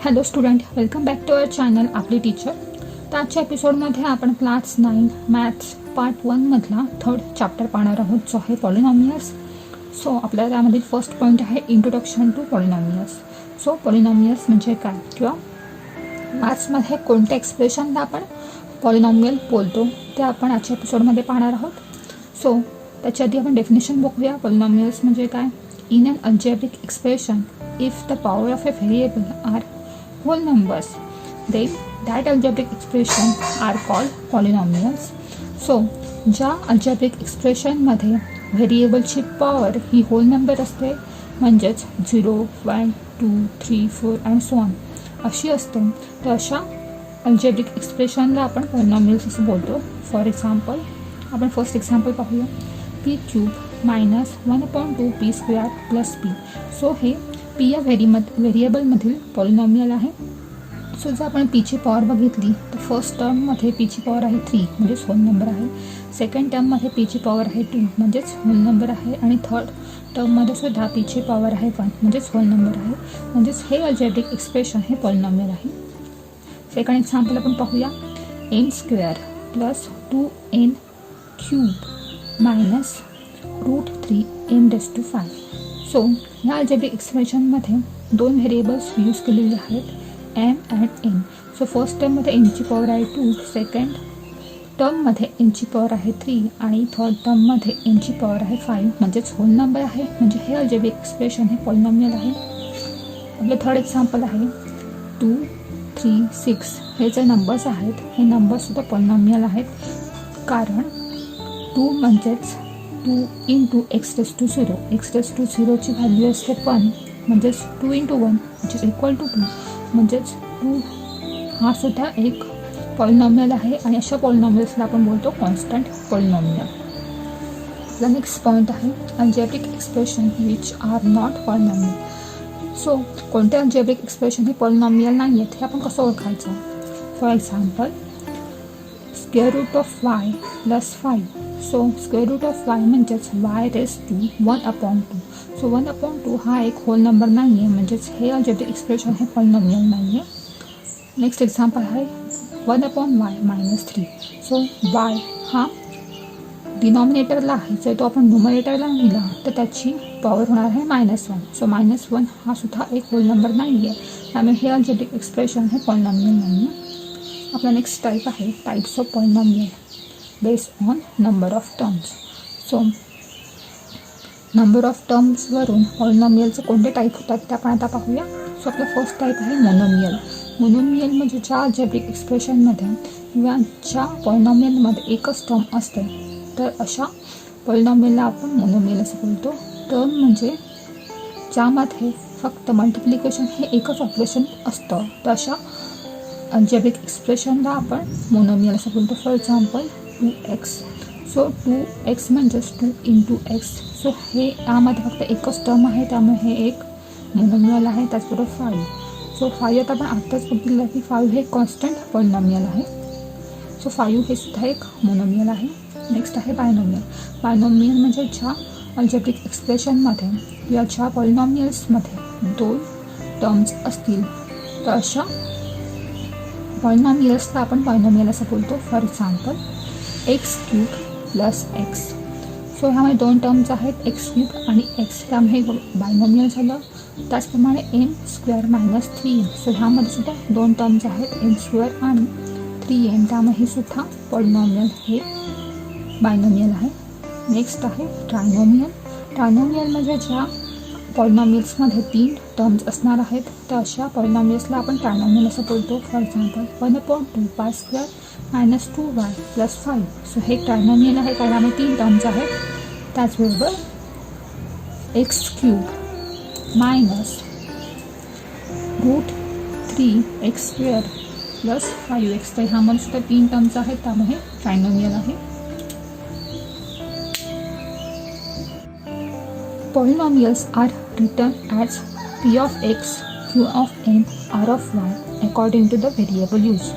Hello student, welcome back to our channel आपली teacher. तर आजच्या एपिसोडमध्ये आपण क्लास 9 मॅथ्स पार्ट 1 मधला 3rd चॅप्टर पाहणार आहोत, जो आहे पॉलिनॉमियल्स. सो आपल्याला त्यामधील फर्स्ट पॉईंट आहे introduction to polynomials. So polynomials म्हणजे काय, किंवा मॅथ्समध्ये कोणत्या एक्सप्रेशनला आपण पॉलिनॉमियल बोलतो ते आपण आजच्या एपिसोडमध्ये पाहणार आहोत. सो त्याच्या आधी आपण डेफिनेशन बघूया. पॉलिनॉमियल्स म्हणजे काय? In an algebraic expression, if the power of a variable are whole numbers, then that algebraic expression are called polynomials. So ज्या अल्जेब्रिक एक्सप्रेशनमध्ये व्हेरिएबलची पॉवर ही होल नंबर असते, म्हणजेच 0, 1, 2, 3, 4 अँड सो ऑन अशी असते, तर अशा अल्जेब्रिक एक्सप्रेशनला आपण पॉलिनॉमियल्स असं बोलतो. फॉर एक्झाम्पल आपण फर्स्ट एक्झाम्पल पाहूया. p³ minus 1/2 p² plus p. So हे पी या व्हेरिएबलमधील पॉलिनॉमियल आहे. सो जर आपण पीची पॉवर बघितली तर फर्स्ट टर्ममध्ये पीची पॉवर आहे 3 म्हणजेच होल नंबर आहे. सेकंड टर्ममध्ये पीची पॉवर आहे 2 म्हणजेच होल नंबर आहे. आणि थर्ड टर्ममध्ये सुद्धा पीची पॉवर आहे 1 म्हणजेच होल नंबर आहे. म्हणजेच हे अल्जेब्रिक एक्सप्रेशन हे पॉलिनॉमियल आहे. सेकंड एक्झाम्पल आपण पाहूया. n² plus 2n³ minus √3n⁵. So ह्या अल्जेब्रिक एक्सप्रेशनमध्ये दोन व्हेरिएबल्स यूज केलेले आहेत, m and n. So first टर्ममध्ये nची पॉवर आहे 2, सेकंड टर्ममध्ये nची पॉवर आहे 3 आणि थर्ड टर्ममध्ये nची पॉवर आहे 5 म्हणजेच होल नंबर आहे. म्हणजे हे अल्जेब्रिक एक्सप्रेशन हे पॉलिनॉमियल आहे. आपलं थर्ड एक्झाम्पल आहे 2, 3, 6. हे जे नंबर्स आहेत हे नंबर्ससुद्धा पॉलिनॉमियल आहेत, कारण 2 म्हणजेच 2 × x⁻0. x⁻0ची व्हॅल्यू असते 1 म्हणजेच 2 × 1 विच इज इक्वल टू 2. म्हणजेच 2 हा सुद्धा एक पॉलिनॉमियल आहे आणि अशा पॉलिनॉमियल्सला आपण बोलतो कॉन्स्टंट पॉलिनॉमियल. आपला नेक्स्ट पॉईंट आहे algebraic expression which are not polynomial. So कोणते अल्जेब्रिक एक्सप्रेशन हे पॉलिनॉमियल नाही आहेत हे आपण कसं ओळखायचं? For example √y plus 5. So √y म्हणजेच y⁻² 1/2. सो 1/2 हा एक होल नंबर नाही आहे, म्हणजेच हे अल्जेब्रिक एक्सप्रेशन हे पॉलिनॉमियल नाही आहे. नेक्स्ट एक्झाम्पल आहे 1/y -3. सो y हा डिनॉमिनेटरला आहे, जर तो आपण न्यूमरेटरला नेला तर त्याची पॉवर होणार आहे -1. सो -1 हा सुद्धा एक होल नंबर नाही आहे, त्यामुळे हे अल्जेब्रिक एक्सप्रेशन हे पॉलिनॉमियल नाही आहे. आपला नेक्स्ट टाईप आहे types of polynomial based on number of terms. So number of टर्म्सवरून पॉलिनॉमियलचे कोणते टाईप होतात ते आपण आता पाहूया. सो आपला फर्स्ट टाईप आहे मोनोमियल. मोनोमियल म्हणजे ज्या अल्जेब्रिक एक्सप्रेशनमध्ये किंवा ज्या पॉलिनॉमियलमध्ये एकच टर्म असते, तर अशा पॉलिनॉमियलला आपण मोनोमियल असं बोलतो. टर्म म्हणजे ज्यामध्ये फक्त मल्टिप्लिकेशन हे एकच ऑपरेशन असतं, तर अशा अल्जेब्रिक एक्सप्रेशनला आपण मोनोमियल असं बोलतो. For example 2x. So 2x म्हणजेच 2 × x. सो हे यामध्ये फक्त एकच टर्म आहे, त्यामुळे हे एक मोनोमियल आहे. त्याचबरोबर 5. सो 5 आता आपण आत्ताच बघितलं की 5 हे कॉन्स्टंट पॉलिनॉमियल आहे. सो 5 हे सुद्धा एक मोनोमियल आहे. नेक्स्ट आहे बायनोमियल. बायनोमियल म्हणजे ज्या अल्जेब्रिक एक्सप्रेशनमध्ये किंवा ज्या पॉलिनॉमियल्समध्ये 2 टर्म्स असतील, तर अशा पॉलिनॉमियल्सला आपण बायनोमियल असं बोलतो. For example x³ plus x. So ह्यामध्ये 2 टर्म्स आहेत x³ आणि x, त्यामुळे बायनोमियल झालं. त्याचप्रमाणे n² - 3. सो ह्यामध्ये सुद्धा 2 टर्म्स आहेत n² आणि 3n, त्यामुळे हे सुद्धा पॉलिनॉमियल हे बायनोमियल आहे. नेक्स्ट आहे ट्रायनोमियल. ट्रायनोमियल म्हणजे ज्या पॉलिनॉमियल्समध्ये 3 टर्म्स असणार आहेत, तर अशा पॉलिनॉमियल्सला आपण ट्रायनोमियल असं बोलतो. For example 1/2 y² - 2y plus 5. So हे ट्रायनोमियल आहे कारण यामध्ये 3 टर्म्स आहेत. त्याचबरोबर x³ minus √3x² plus 5x. तर ह्यामध्ये सुद्धा 3 टर्म्स आहेत, त्यामुळे ट्रायनोमियल आहे. Polynomials are written as p of x, q of n, r of y according to the variable used.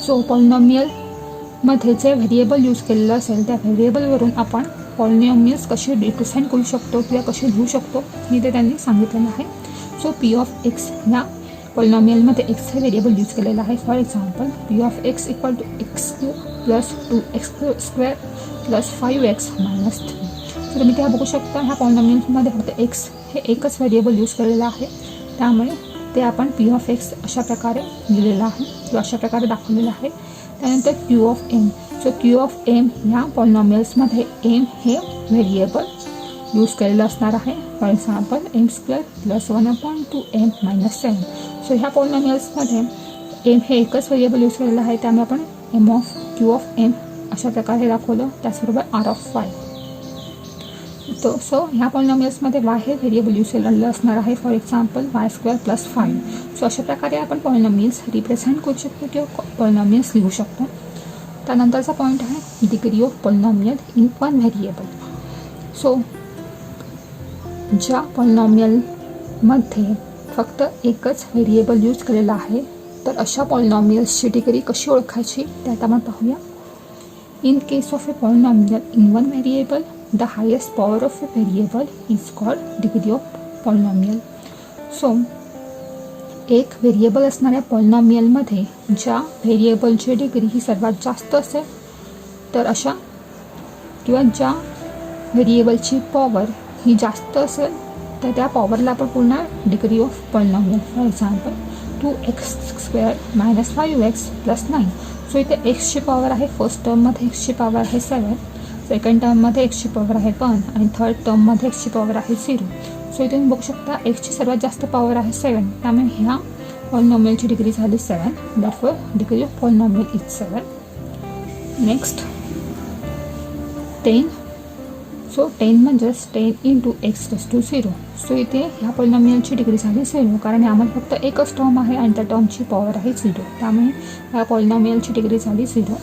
So पॉलिनॉमियलमध्ये जे व्हेरिएबल यूज केलेलं असेल त्या व्हेरिएबलवरून आपण पॉलिनॉमियल्स कसे रिप्रेझेंट करू शकतो किंवा कसे लिहू शकतो हे ते त्यांनी सांगितलेलं आहे. सो p of x ह्या पॉलिनॉमियलमध्ये एक्स हे व्हेरिएबल यूज केलेलं आहे. For example p of x equal to x cube plus 2x² plus 5x minus 3. तर तुम्ही त्या बघू शकता ह्या पॉलिनॉमियलमध्ये फक्त एक्स हे एकच व्हेरिएबल यूज केलेलं आहे, त्यामुळे ते आपण पी ऑफ एक्स अशा प्रकारे लिहिलेलं आहे किंवा अशा प्रकारे दाखवलेलं आहे. त्यानंतर q of m. So q of m ह्या पॉलिनॉमियल्समध्ये एम हे व्हेरिएबल यूज केलेलं असणार आहे. For example m² plus 1/2m minus 7. So ह्या पॉलिनॉमियल्समध्ये एम हे एकच व्हेरिएबल यूज केलेलं आहे, त्यामुळे आपण क्यू ऑफ एम अशा प्रकारे दाखवलं. त्याचबरोबर आर ऑफ वाय. सो ह्या पॉलिनॉमियल्समध्ये वाय हे व्हेरिएबल यूज केलेलं असणार आहे. For example y² plus 5. So अशा प्रकारे आपण पॉलिनॉमियल्स रिप्रेझेंट करू शकतो किंवा पॉलिनॉमियल्स लिहू शकतो. त्यानंतरचा पॉईंट आहे degree of polynomial in one variable. So ज्या पॉलिनॉमियलमध्ये फक्त एकच व्हेरिएबल यूज केलेला आहे, तर अशा पॉलिनॉमियल्सची डिग्री कशी ओळखायची त्यात आपण पाहूया. In case of a polynomial in one variable, the highest power of A variable is called degree of polynomial. So एक व्हेरिएबल असणाऱ्या पॉलिनॉमियलमध्ये ज्या व्हेरिएबलची डिग्री ही सर्वात जास्त असेल, तर अशा किंवा ज्या व्हेरिएबलची पॉवर ही जास्त असेल, तर त्या पॉवरला आपण पुन्हा degree of polynomial. For example 2x² minus 5x plus 9. So इथे एक्सची पॉवर आहे, फर्स्ट टर्ममध्ये एक्सची पॉवर आहे 7, सेकंड टर्ममध्ये एक्सची पॉवर आहे 1 आणि थर्ड टर्ममध्ये एक्सची पॉवर आहे 0. सो इथे तुम्ही बघू शकता एक्सची सर्वात जास्त पॉवर आहे 7, त्यामुळे ह्या पॉलिनॉमियलची डिग्री झाली 7. Therefore degree of polynomial is 7. Next 10. So 10 म्हणजेच 10 इंटू एक्स प्लस 0. सो इथे ह्या पॉलिनॉमियलची डिग्री झाली 0, कारण यामध्ये फक्त एकच टर्म आहे आणि त्या टर्मची पॉवर आहे 0, त्यामुळे ह्या पॉलिनॉमियलची डिग्री झाली 0.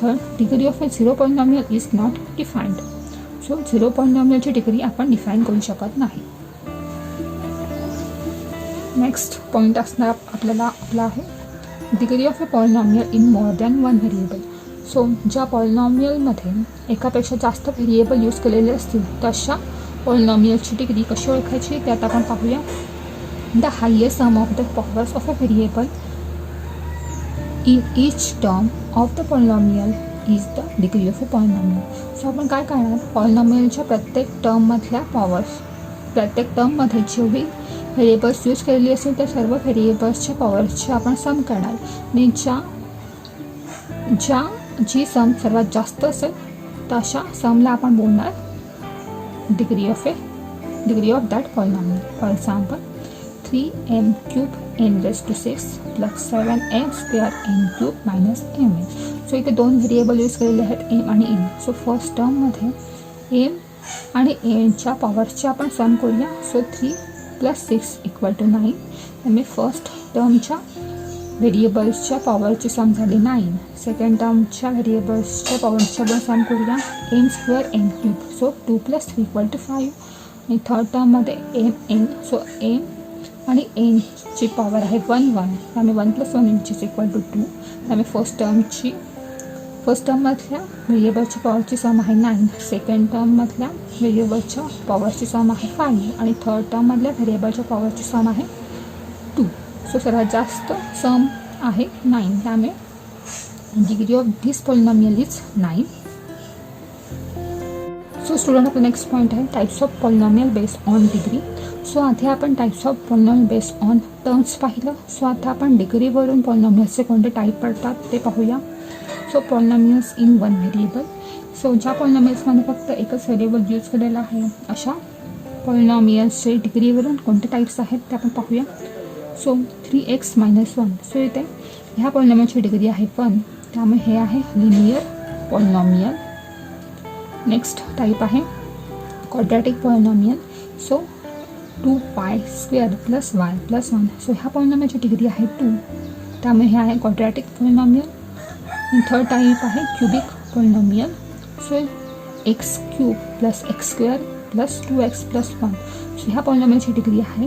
Third, degree of a 0 polynomial is not defined. So 0 पॉलिनॉमियलची डिग्री आपण डिफाईन करू शकत नाही. नेक्स्ट पॉईंट असणार आपला आहे degree of a polynomial in more than one variable. So ज्या पॉलिनॉमियलमध्ये एकापेक्षा जास्त व्हेरिएबल यूज केलेले असतील, तशा पॉलिनॉमियलची डिग्री कशी ओळखायची त्यात आपण पाहूया. The highest sum of the powers of a variable in each term of the polynomial is the degree of a polynomial. So आपण काय करणार, पॉलिनॉमियलच्या प्रत्येक टर्ममधल्या पॉवर्स, प्रत्येक टर्ममध्ये जेवढी व्हेरिएबल्स यूज केलेली असेल त्या सर्व व्हेरिएबल्सच्या पॉवरची आपण सम करणार आणि जी सम सर्वात जास्त असेल तशा समला आपण बोलणार degree of that polynomial. For example 3m³ n⁻⁶ plus 7m² n³ minus m. So इथे दोन व्हेरिएबल यूज केलेले आहेत m आणि n. सो फर्स्ट टर्ममध्ये m आणि nच्या पॉवरची आपण सम करूया. सो 3 + 6 = 9. त्यामुळे फर्स्ट टर्मच्या व्हेरिएबल्सच्या पॉवरची सम झाली 9. सेकंड टर्मच्या व्हेरिएबल्सच्या पॉवरची आपण सम करूया m² n³. सो 2 + 3 = 5. आणि थर्ड टर्ममध्ये m n. सो m आणि nची पॉवर आहे 1 त्यामुळे 1 + 1 = 2. त्यामुळे फर्स्ट टर्ममधल्या व्हेरिएबलच्या पॉवरची सम आहे 9. सेकंड टर्ममधल्या व्हेरिएबलच्या पॉवरची सम आहे 5 आणि थर्ड टर्ममधल्या व्हेरिएबलच्या पॉवरची सम आहे 2. सो सर्वात जास्त सम आहे 9, त्यामुळे degree of this polynomial is 9. So student, आपला नेक्स्ट पॉईंट आहे types of polynomial based on degree. So आधी आपण types of polynomial based on terms पाहिलं. सो आता आपण डिग्रीवरून पॉलिनॉमियल्सचे कोणते टाईप पडतात ते पाहूया. So polynomials in one variable. So ज्या पॉलिनॉमियल्समध्ये फक्त एकच व्हेरिएबल यूज केलेला आहे अशा पॉलिनॉमियल्सचे डिग्रीवरून कोणते टाईप्स आहेत ते आपण पाहूया. So 3x - 1. सो इथे ह्या पॉलिनॉमियलची डिग्री आहे 1, त्यामुळे हे आहे लिनियर पॉलिनॉमियल. नेक्स्ट टाईप आहे quadratic polynomial. So 2π² + y + 1. So ह्या पॉलिनॉमियलची डिग्री आहे 2, त्यामुळे हे आहे क्वाड्रॅटिक पॉलिनॉमियल. आणि थर्ड टाईप आहे cubic polynomial. So x³ + x² + 2x + 1. So ह्या पॉलिनॉमियलची डिग्री आहे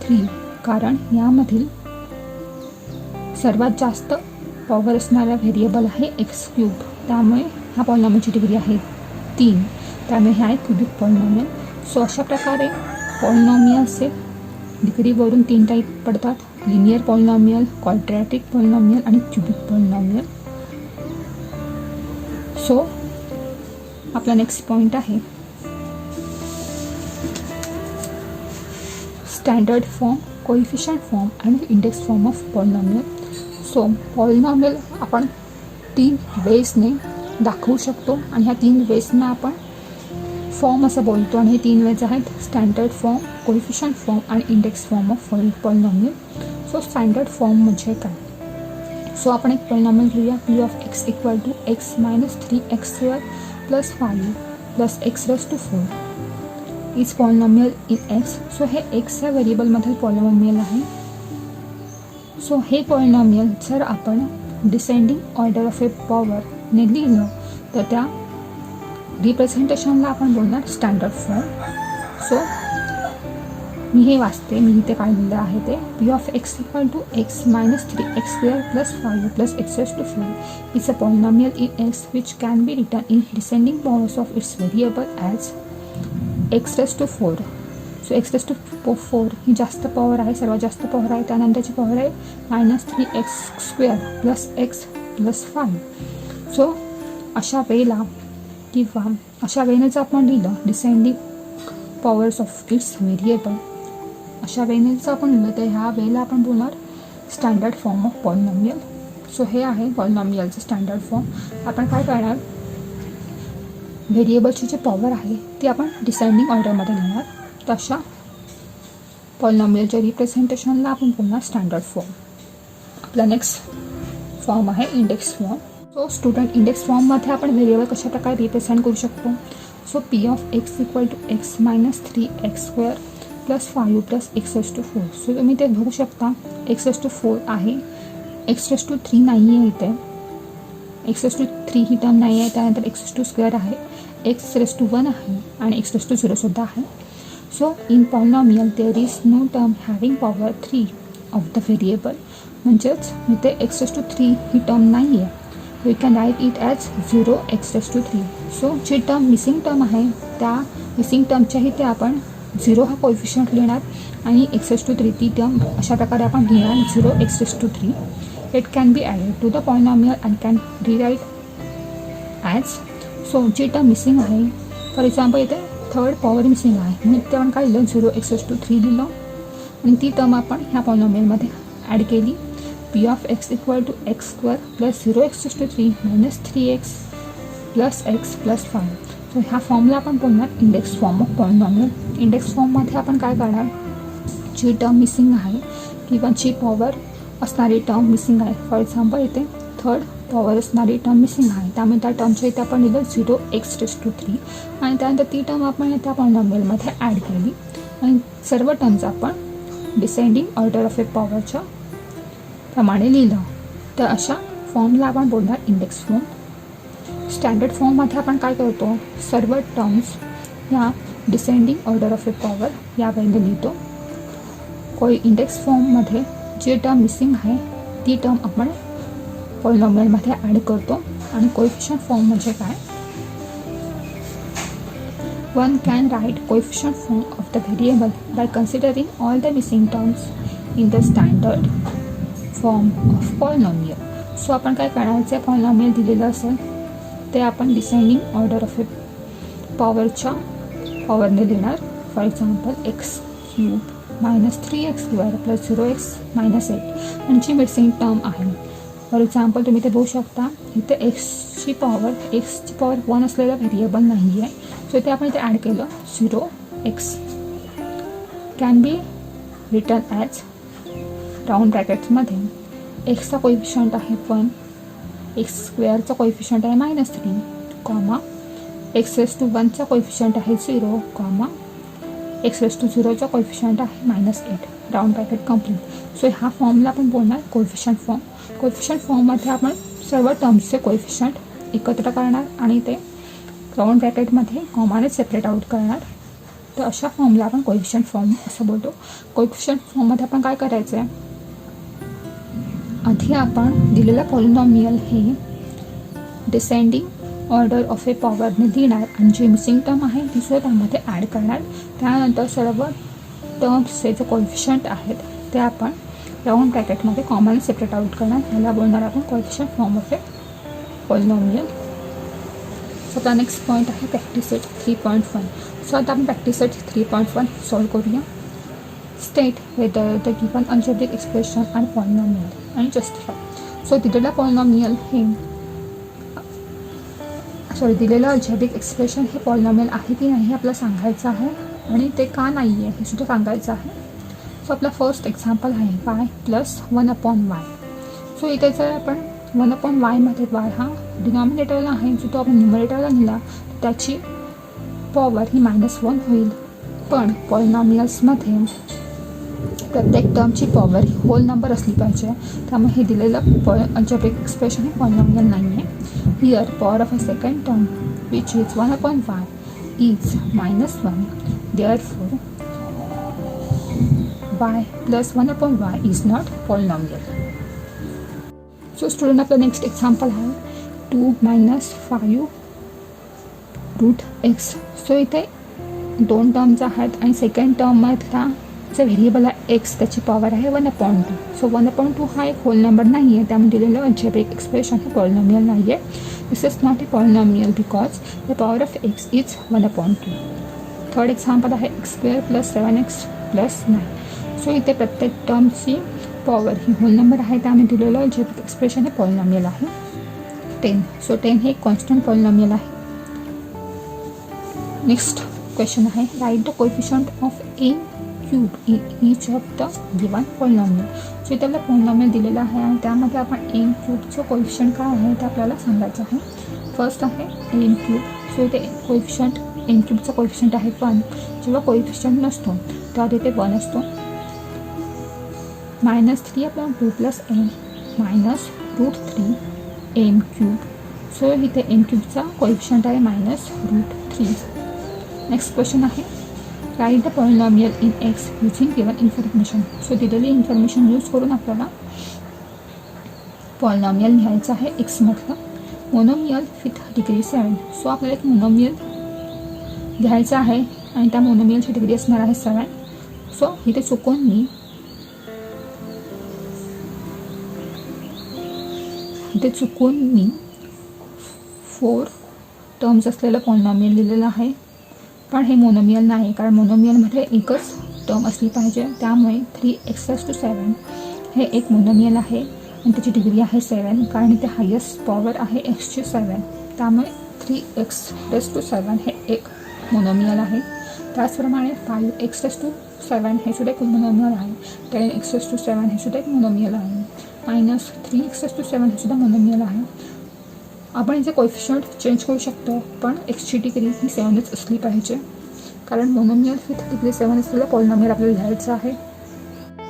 3, कारण यामधील सर्वात जास्त पॉवर असणारा व्हेरिएबल आहे x³, त्यामुळे ह्या पॉलिनॉमियलची डिग्री आहे 3, त्यामुळे हे आहे क्युबिक पॉलिनॉमियल. सो अशा प्रकारे पॉलिनॉमियल्सचे डिग्रीवरून 3 टाईप पडतात, लिनियर पॉलिनॉमियल, क्वाड्रॅटिक पॉलिनॉमियल आणि क्युबिक पॉलिनॉमियल. सो आपला नेक्स्ट पॉईंट आहे स्टँडर्ड फॉर्म, कोइफिशियंट फॉर्म आणि index form of polynomial. So polynomial आपण 3 वेजने दाखवू शकतो आणि ह्या 3 वेजना आपण फॉर्म असं बोलतो. आणि हे 3 वेज आहेत स्टँडर्ड फॉर्म, कोइफिशियंट फॉर्म आणि index form of polynomial. So standard form म्हणजे काय? सो आपण एक पॉलिनॉमियल घेऊया p of x equal to x minus 3x² plus 5 plus x⁴ is polynomial in x. So हे एक्स या व्हेरिएबलमधील पॉलिनॉमियल आहे. सो हे पॉलिनॉमियल जर आपण डिसेंडिंग ऑर्डर ऑफ ए पॉवरने लिहिलं तर त्या रिप्रेझेंटेशनला आपण बोलणार स्टँडर्ड फॉर्म. सो मी हे वाचते, मी इथे काढलेलं आहे ते p of x equal to x minus 3x² plus 5 plus x⁴ is a polynomial in x which can be written in descending powers of its variable as x⁴. So x⁴ ही जास्त power आहे, सर्वात जास्त power आहे. त्यानंतरची power आहे -3x² plus x plus 5. So अशा वेळेला किंवा अशा वेळेने जर आपण लिहिलं descending powers of its variable, अशा वेळेने जर आपण लिहिलं तर ह्या वेळेला आपण बोलणार standard form of polynomial. So हे आहे पॉलिनॉमियलचं स्टँडर्ड फॉर्म. आपण काय करणार, व्हेरिएबलची जी पॉवर आहे ती आपण डिसेंडिंग ऑर्डरमध्ये लिहिणार. तर अशा पॉलिनॉमियलच्या रिप्रेझेंटेशनला आपण बोलणार स्टँडर्ड फॉर्म. आपला नेक्स्ट फॉर्म आहे index form. So student, index फॉर्ममध्ये आपण व्हेरिएबल कशा प्रकारे रिप्रेझेंट करू शकतो? So p of x equal to x minus 3x² plus 5 plus x⁴. So तुम्ही ते बघू शकता x⁴ आहे, x⁴ नाही आहे इथे, x⁴ ही टर्म नाही आहे. त्यानंतर x⁴ आहे, x⁴ आहे आणि x⁴ सुद्धा आहे. So in polynomial there is no term having power 3 of the variable. म्हणजेच इथे x⁴ ही टर्म नाही आहे. We can write it as 0x⁴. So जी टर्म मिसिंग टर्म आहे त्या मिसिंग टर्मच्या इथे आपण 0 हा कोइफिशियंट लिहिणार आणि x⁴ ती टर्म अशा प्रकारे आपण लिहिणार 0x⁴. It can be added to the polynomial and can rewrite as. So जी टर्म मिसिंग आहे, फॉर एक्झाम्पल इथे थर्ड पॉवर मिसिंग आहे, मी ते आपण काय लिहिलं 0x⁴ लिहिलं आणि ती टर्म आपण ह्या पॉलिनॉमियलमध्ये ॲड केली. P of x equal to x² plus 0x⁴ minus 3x plus x plus 5. So ह्या फॉर्मला आपण बोलणार index form of polynomial. Index फॉर्ममध्ये आपण काय करणार, जी टर्म मिसिंग आहे किंवा जी पॉवर असणारी टर्म मिसिंग आहे, फॉर एक्झाम्पल इथे थर्ड पॉवर असणारी टर्म मिसिंग आहे, त्यामुळे त्या टर्मच्या इथे आपण लिहिलं 0x⁴ आणि त्यानंतर ती टर्म आपण त्या पॉलिनॉमियलमध्ये ॲड केली आणि सर्व टर्म्स आपण डिसेंडिंग ऑर्डर ऑफ ए पॉवरच्या प्रमाणे लिहिलं. तर अशा फॉर्मला आपण बोलणार इंडेक्स फॉर्म. स्टँडर्ड फॉर्ममध्ये आपण काय करतो, सर्व टर्म्स ह्या descending order of A power या वेळेला लिहितो. इंडेक्स फॉर्ममध्ये जे टर्म मिसिंग आहे ती टर्म आपण पॉलिनॉमियलमध्ये ॲड करतो. आणि कोइफिशियंट फॉर्म म्हणजे काय, one can write coefficient form of the variable by considering all the missing terms in the standard form of polynomial. So आपण काय करणार, जे पॉलिनॉमियल दिलेलं असेल ते आपण डिसेंडिंग ऑर्डर ऑफ ए पॉवरच्या पॉवरने लिहिणार. For example x³ minus 3x² plus 0x minus 8 आणि जी मिसिंग टर्म आहे, फॉर एक्झाम्पल तुम्ही ते बघू शकता इथे एक्सची पॉवर 1 असलेलं व्हेरिएबल नाही आहे. सो ते आपण इथे ॲड केलं 0x can be written as round ब्रॅकेट्समध्ये एक्सचा कोइफिशियंट आहे 1, x² कोइफिशियंट आहे -3, कॉमा x⁴ कोइफिशियंट आहे 0, कॉमा x⁴ कोइफिशियंट आहे -8, राऊंड ब्रॅकेट कंप्लीट. सो ह्या फॉर्मला आपण बोलणार कोइफिशियंट फॉर्म. कोइफिशियंट फॉर्ममध्ये आपण सर्व टर्म्सचे कोइफिशियंट एकत्र करणार आणि ते राऊंड ब्रॅकेटमध्ये कॉमाने सेपरेट आउट करणार. तर अशा फॉर्मला आपण कोइफिशियंट फॉर्म असं बोलतो. कोइफिशियंट फॉर्ममध्ये आपण काय करायचं आहे, आधी आपण दिलेला पॉलिनॉमियल हे डिसेंडिंग ऑर्डर ऑफ ए पॉवरने लिहिणार आणि जी मिसिंग टर्म आहे ती सुद्धा त्यामध्ये ॲड करणार. त्यानंतर सर्व टर्म्सचे जे कोएफिशियंट आहेत ते आपण राऊंड ब्रॅकेटमध्ये कॉमन सेपरेट आउट करणार. ह्याला बोलणार आपण coefficient form of a polynomial. So आपला नेक्स्ट पॉईंट आहे प्रॅक्टिस सेट 3.1. सो आता आपण प्रॅक्टिस सेट 3.1 सॉल्व करूया. State whether the given algebraic expression आणि पॉलिनॉमियल आणि जस्टिफाय. सो दिलेला पॉलिनॉमियल दिलेलं अल्जेब्रिक एक्सप्रेशन हे पॉलिनॉमियल आहे की नाही हे आपल्याला सांगायचं आहे आणि ते का नाही आहे हे सुद्धा सांगायचं आहे. सो आपला फर्स्ट एक्झाम्पल आहे y प्लस 1/y. सो इथे जर आपण 1/y मध्ये y हा डिनॉमिनेटरला आहे जो तो आपण न्यूमरेटरला नेला त्याची पॉवर ही -1 होईल. पण पॉलिनॉमियल्समध्ये प्रत्येक टर्मची पॉवर ही होल नंबर असली पाहिजे. त्यामुळे हे दिलेलं अल्जेब्रिक एक्सप्रेशन हे पॉलिनॉमियल नाही आहे. Here power of a second term which is 1/y is -1. Therefore y plus 1/y is not polynomial. So student आपलं नेक्स्ट एक्झाम्पल आहे 2 - 5 रूट x. सो इथे दोन टर्म्स आहेत आणि सेकंड टर्ममधला जे व्हेरिएबल आहे एक्स त्याची पॉवर आहे 1/2. सो 1/2 हा एक होल नंबर नाही आहे त्यामुळे दिलेलं अल्जेब्रिक एक्सप्रेशन हे पॉलिनॉमियल नाही आहे. This is not a polynomial because the power of x is 1/2. Third example आहे x² + 7x + 9. सो इथे प्रत्येक टर्मची पॉवर ही होल नंबर आहे त्यामुळे दिलेलं अल्जेब्रिक एक्सप्रेशन हे पॉलिनॉमियल आहे 10. सो 10 हे कॉन्स्टंट पॉलिनॉमियल आहे. नेक्स्ट क्वेश्चन आहे write the coefficient of a³ in each of the given polynomial. So इथे आपला पॉलिनॉमियल दिलेला आहे आणि त्यामध्ये आपण a³ कोएफिशियंट काय आहे ते आपल्याला सांगायचं आहे. फर्स्ट आहे a³. सो इथे कोएफिशियंट a³ कोएफिशियंट आहे 1. जेव्हा कोएफिशियंट नसतो तेव्हा तिथे 1 असतो. -3 अपॉन 2 + m -√3 m³. सो इथे m³ कोएफिशियंट आहे -√3. नेक्स्ट क्वेश्चन आहे write the polynomial in x using given information. So दिलेली इन्फॉर्मेशन यूज करून आपल्याला पॉलिनॉमियल लिहायचं आहे एक्समधलं. Monomial with degree 7. सो आपल्याला एक मोनोमियल लिहायचं आहे आणि त्या मोनोमियलची डिग्री असणार आहे 7. सो इथे चुकून मी 4 टर्म्स असलेलं पॉलिनॉमियल लिहिलेलं आहे. पण हे मोनोमियल नाही कारण मोनोमियलमध्ये एकच टर्म असली पाहिजे. त्यामुळे 3x⁻7 हे एक मोनोमियल आहे आणि त्याची डिग्री आहे 7 कारण इथे हायेस्ट पॉवर आहे x ची 7. त्यामुळे 3x⁻7 हे एक मोनोमियल आहे. त्याचप्रमाणे 5x⁻7 हे सुद्धा एक मोनोमियल आहे. 10x⁻7 हे सुद्धा एक मोनोमियल आहे. -3x⁻7 हे सुद्धा मोनोमियल आहे. आपण याचे कोएफिशियंट चेंज करू शकतो पण एक्सची डिग्री ही 7च असली पाहिजे कारण मोनोमियल विथ डिग्री 7 असलेलं पॉलिनॉमियल आपल्याला लिहायचं आहे.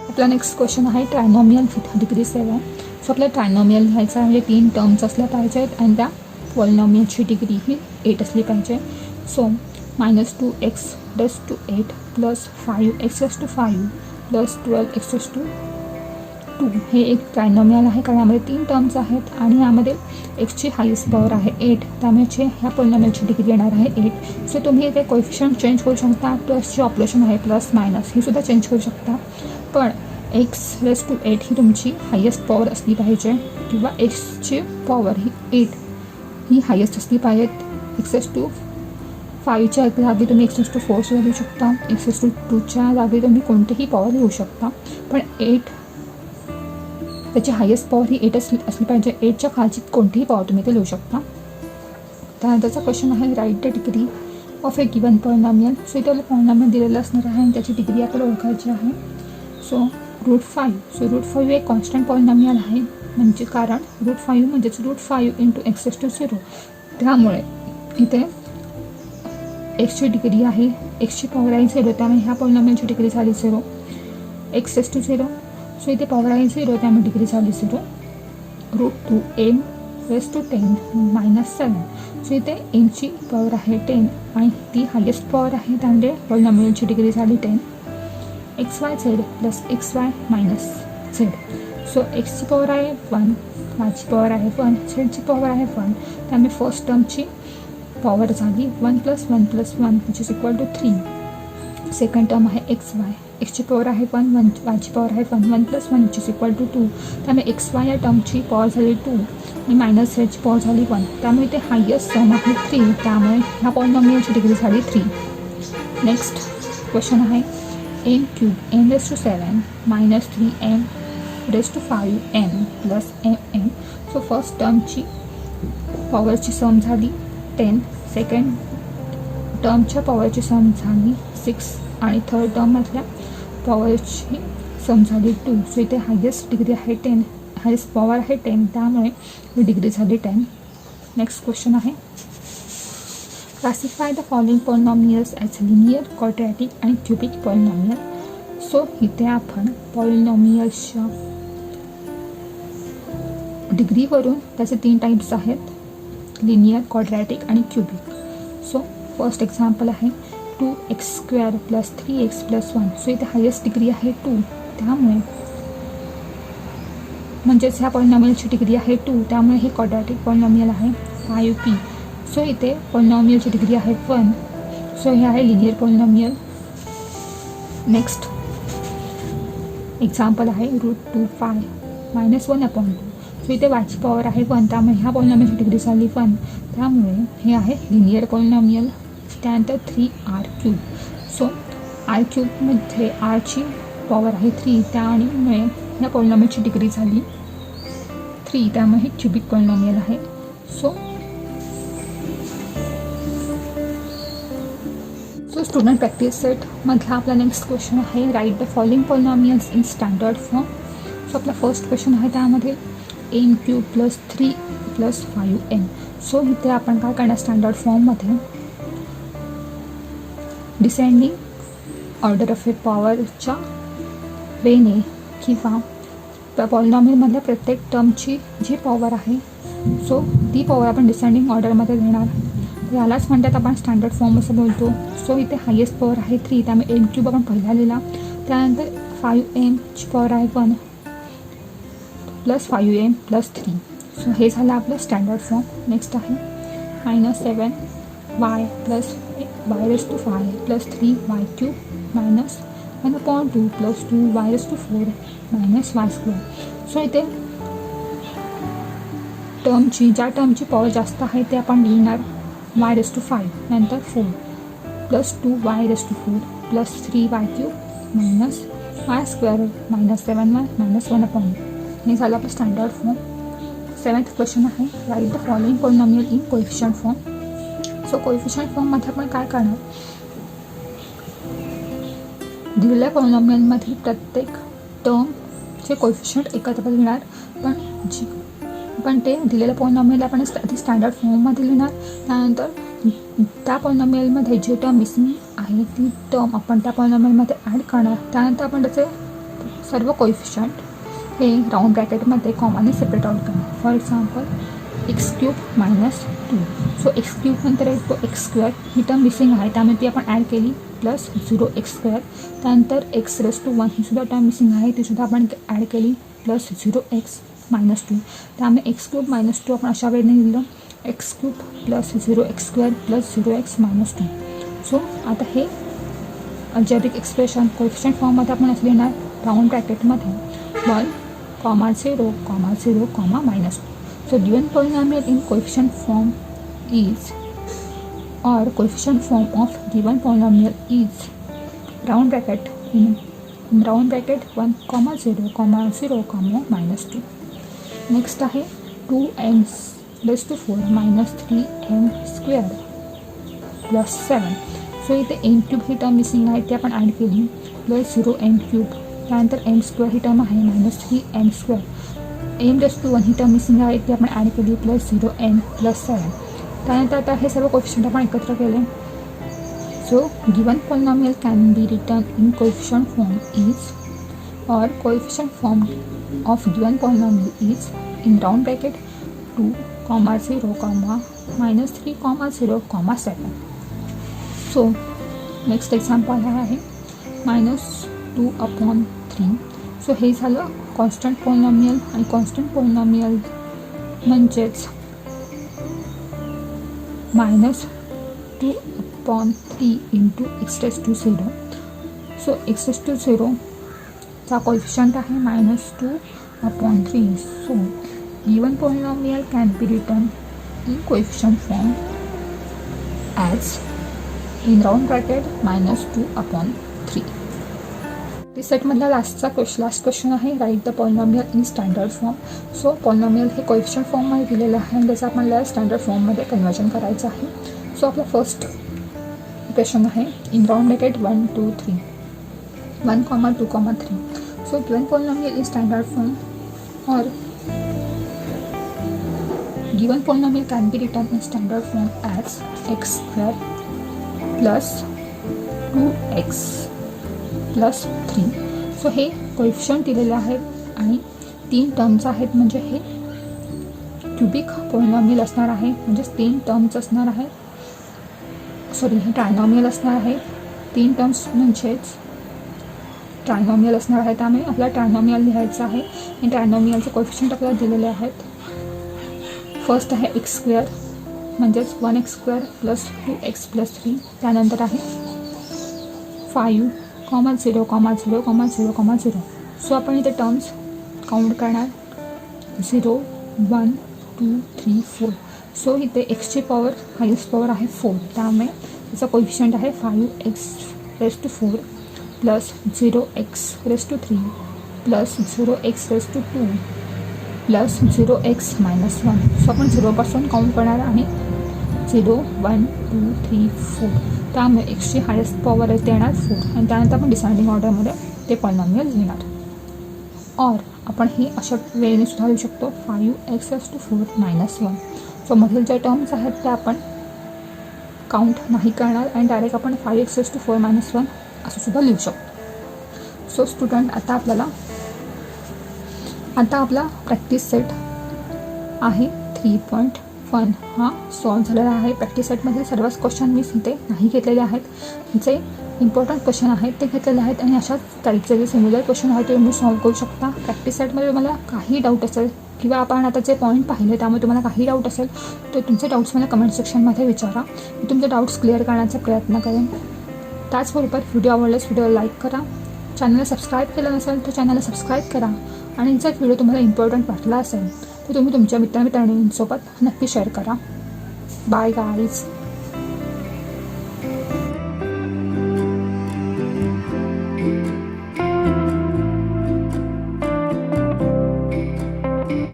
आपला नेक्स्ट क्वेश्चन आहे ट्रायनॉमियल विथ डिग्री 7. सो आपल्याला ट्रायनॉमियल लिहायचं आहे म्हणजे 3 टर्म्स असल्या पाहिजेत आणि त्या पॉलिनॉमियलची डिग्री ही 8 असली पाहिजे. सो -2x⁻8 + 5x⁻5 + 12x⁻2 हे एक ट्रायनॉमियल आहे कारण यामध्ये 3 टर्म्स आहेत आणि यामध्ये एक्सची हायेस्ट पॉवर आहे 8. त्यामुळे ह्या पॉलिनॉमियलची डिग्री येणार आहे 8. सो तुम्ही इथे कोएफिशियंट चेंज करू शकता. प्लसची ऑपरेशन आहे +- ही सुद्धा चेंज करू शकता. पण x⁻8 ही तुमची हायेस्ट पॉवर असली पाहिजे किंवा एक्सची पॉवर ही 8 ही हायेस्ट असली पाहिजे. x⁻5च्या जागी तुम्ही x⁻4 सुद्धा लिहू शकता. x⁻2च्या जागी तुम्ही कोणतीही पॉवर लिहू शकता. पण 8 त्याची हायेस्ट पॉवर ही 8 असली पाहिजे. 8च्या खालची कोणतीही पॉवर तुम्ही ते लिहू शकता. त्यानंतरचा क्वेश्चन आहे write the degree of A given polynomial. So इथे पॉलिनॉमियल दिलेलं असणार आहे आणि त्याची डिग्री आपल्याला ओळखायची आहे. सो √5. सो √5 एक कॉन्स्टंट पॉलिनॉमियल आहे म्हणजे कारण √5 म्हणजेच √5 × x⁻0. त्यामुळे इथे एक्सची डिग्री आहे एक्सची पॉवर आहे 0 त्यामुळे ह्या पॉलिनॉमियलची डिग्री झाली 0. x⁻0. सो इथे पॉवर आहे 0 त्यामुळे डिग्री झाली 0. √2m⁻10 -7. सो इथे एमची पॉवर आहे 10 आणि ती हायेस्ट पॉवर आहे त्यामुळे पॉलिनॉमियलची डिग्री झाली 10. xyz + xy - z. So एक्सची power आहे 1 वायची पॉवर आहे 1 झेडची पॉवर आहे 1 त्यामुळे फर्स्ट टर्मची पॉवर झाली 1 + 1 + 1 which is equal to 3. Second term आहे xy एक्सची पॉवर आहे 1, वायची पॉवर आहे 1, 1 + 1 विच इज इक्वल टू 2. त्यामुळे एक्स वाय या टर्मची पॉवर झाली 2 आणि मायनस याची पॉवर झाली 1. त्यामुळे ते हायेस्ट सम आहे 3. त्यामुळे ह्या पॉलिनॉमियलची डिग्री झाली 3. नेक्स्ट क्वेश्चन आहे m³ n⁻⁷ - 3m⁻⁵ + mm. So first टर्मची पॉवरची सम झाली 10, सेकंड टर्मच्या पॉवरची सम झाली 6 आणि थर्ड टर्ममधल्या पॉवरची सम झाली 2. सो इथे हायेस्ट डिग्री आहे 10, हायेस्ट पॉवर आहे 10. त्यामुळे ही डिग्री झाली 10. नेक्स्ट क्वेश्चन आहे classify the following polynomials as linear, quadratic आणि क्युबिक पॉलिनॉमियल. सो इथे आपण पॉलिनॉमियल्सच्या डिग्रीवरून त्याचे 3 टाईप्स आहेत, लिनियर, क्वाड्रॅटिक आणि क्युबिक. सो फर्स्ट एक्झाम्पल आहे 2x² + 3x + 1. सो इथे हायेस्ट डिग्री आहे 2. त्यामुळे म्हणजेच ह्या पॉलिनॉमियलची डिग्री आहे 2. त्यामुळे हे क्वाड्रॅटिक पॉलिनॉमियल आहे 5p. सो इथे पॉलिनॉमियलची डिग्री आहे 1. सो हे आहे लिनियर पॉलिनॉमियल. नेक्स्ट एक्झाम्पल आहे √2π - 1/2. सो इथे वायची पॉवर आहे 1. त्यामुळे ह्या पॉलिनॉमियलची डिग्री झाली 1. त्यामुळे हे आहे लिनियर पॉलिनॉमियल. त्यानंतर 3r³. सो r³ आरची पॉवर आहे 3. त्यामुळे ह्या पॉलिनॉमियलची डिग्री झाली 3. त्यामुळे हे क्युबिक पॉलिनॉमियल आहे. सो स्टुडंट प्रॅक्टिस सेटमधला आपला नेक्स्ट क्वेश्चन आहे write the following polynomials in standard form. So आपला फर्स्ट क्वेश्चन आहे त्यामध्ये m³ + 3 + 5m. सो इथे आपण काय करणार, स्टँडर्ड फॉर्ममध्ये डिसेंडिंग ऑर्डर ऑफ ए पॉवरच्या वेने किंवा पॉलिनॉमियलमधल्या प्रत्येक टर्मची जी पॉवर आहे सो ती पॉवर आपण डिसेंडिंग ऑर्डरमध्ये देणार. यालाच म्हणतात आपण स्टँडर्ड फॉर्म असं बोलतो. सो इथे हायेस्ट पॉवर आहे 3. त्यामुळे m³ आपण पहिला लिहिला. त्यानंतर 5mची पॉवर आहे 1 + 5m + 3. सो हे झालं आपलं स्टँडर्ड फॉर्म. नेक्स्ट आहे -7y + y⁵ + 3y³ - 1/2 + 2y⁴ - y². So इथे ज्या टर्मची पॉवर जास्त आहे ते आपण लिहिणार y⁵, नंतर 4 + 2y⁴ + 3y³ - y² - 7y - 1/2. हे झालं आपलं स्टँडर्ड फॉर्म. 7th क्वेश्चन आहे write the following polynomial in coefficient form. So coefficient फॉर्ममध्ये आपण काय करणार, दिलेल्या पॉलिनॉमियलमधील प्रत्येक टर्मचे कोएफिशियंट एकत्र लिहिणार. पण ते दिलेल्या पॉलिनॉमियल आपण आधी स्टँडर्ड फॉर्ममध्ये लिहिणार. त्यानंतर त्या पॉलिनॉमियलमध्ये जे टर्म मिसिंग आहे ती टर्म आपण त्या पॉलिनॉमियलमध्ये ॲड करणार. त्यानंतर आपण त्याचे सर्व कोएफिशियंट हे राऊंड ब्रॅकेटमध्ये कॉमाने सेपरेट आउट करणार. For example x³ - 2. So x³ नंतर येतो x². ही टर्म मिसिंग आहे त्यामुळे ती आपण ॲड केली + 0x². त्यानंतर x⁻⁴ ही सुद्धा टर्म मिसिंग आहे ती सुद्धा आपण ॲड केली + 0x - 2. त्यामुळे x³ - 2 आपण अशा वेळेने लिहिलं x³ + 0x² + 0x - 2. सो आता हे अल्जेब्रिक एक्सप्रेशन कोएफिशियंट फॉर्ममध्ये आपण असं लिहिणार round ब्रॅकेटमध्ये 1, 0, 0, -2. So given polynomial in coefficient form is, or coefficient form of given polynomial is round bracket in round bracket 1, 0, 0, -2. Next आहे 2m⁴ - 3m² + 7. सो इथे m³ ही term missing आहे ती आपण ॲड केली + 0m³. त्यानंतर m² ही टर्म आहे -3m². m⁻⁴ ही term missing आहे ती आपण ॲड केली + 0m + 7. त्यानंतर आता हे सर्व कोएफिशियंट आपण एकत्र केले. So given polynomial can be written in coefficient form is, और coefficient form of given polynomial is in round bracket 2, 0, -3, 0, 7. So next example हा आहे -2/3. सो हे झालं कॉन्स्टंट पॉलिनॉमियल. आणि कॉन्स्टंट पॉलिनॉमियल म्हणजेच -2/3 × x⁻⁴. सो x⁻0 चा कोएफिशियंट आहे -2/3. So given polynomial can be written in coefficient form as in round bracket -2/3. सेटमधला last question आहे, write the polynomial in standard form. So polynomial हे coefficient फॉर्ममध्ये दिलेलं आहे आणि त्याचं आपल्याला स्टँडर्ड फॉर्ममध्ये कन्वर्जन करायचं आहे. सो आपला फर्स्ट क्वेश्चन आहे in round bracket 1, 2, 3 1, 2, 3. So given polynomial in standard form और given polynomial can be written in standard form as x² + 2x + 3. So हे कोएफिशियंट दिलेले आहेत आणि 3 टर्म्स आहेत, म्हणजे हे क्युबिक पॉलिनॉमियल असणार आहे, म्हणजेच 3 टर्म्स असणार आहे. सॉरी, हे ट्रायनॉमियल असणार आहे. 3 टर्म्स म्हणजेच ट्रायनॉमियल असणार आहे. त्यामुळे आपल्याला ट्रायनॉमियल लिहायचं आहे आणि ट्रायनॉमियलचे कोएफिशियंट आपल्याला दिलेले आहेत. फर्स्ट आहे x² म्हणजेच 1x² + 2x + 3. त्यानंतर आहे 5, 0, 0, 0, 0. सो आपण इथे टर्म्स काउंट करणार 0, 1, 2, 3, 4. सो इथे एक्सची पॉवर हायेस्ट पॉवर आहे 4, त्यामुळे त्याचा कोएफिशियंट आहे 5x⁴ + 0x⁻³ + 0x⁻² + 0x-1. So आपण 0पासून काउंट करणार आणि 0, 1, 2, 3, 4. त्यामुळे एक्सची हायेस्ट पॉवर आहे ते येणार 4 आणि त्यानंतर आपण डिसाइडिंग ऑर्डरमध्ये ते पॉलिनॉमियल लिहिणार. और आपण हे अशा वेळेने सुद्धा लिहू शकतो 5x⁴ - 1. सो मधील ज्या टर्म्स आहेत त्या आपण काउंट नाही करणार आणि डायरेक्ट आपण 5x⁴ - 1 असं सुद्धा लिहू शकतो. सो स्टुडंट, आता आपला प्रॅक्टिस सेट आहे 3.1 हा सॉल्व झालेला आहे. प्रॅक्टिस सेटमध्ये सर्वच क्वेश्चन मी इथे नाही घेतलेले आहेत, जे इम्पॉर्टंट क्वेश्चन आहेत ते घेतलेले आहेत आणि अशाच टाईपचे जे सिमिलर क्वेश्चन आहेत ते तुम्ही सॉल्व करू शकता. प्रॅक्टिस सेटमध्ये तुम्हाला काही डाऊट असेल किंवा आपण आता जे पॉईंट पाहिले त्यामुळे तुम्हाला काही डाऊट असेल तर तुमचे डाऊट्स मला कमेंट सेक्शनमध्ये विचारा. मी तुमचे डाऊट्स क्लिअर करण्याचा प्रयत्न करेन. त्याचबरोबर व्हिडिओ आवडल्यास व्हिडिओला लाईक करा. चॅनलला सबस्क्राईब केलं नसेल तर चॅनलला सबस्क्राईब करा आणि जर व्हिडिओ तुम्हाला इम्पॉर्टंट वाटला असेल तर तुम्ही तुमच्या मित्रमैत्रिणींसोबत नक्की शेअर करा. Bye guys.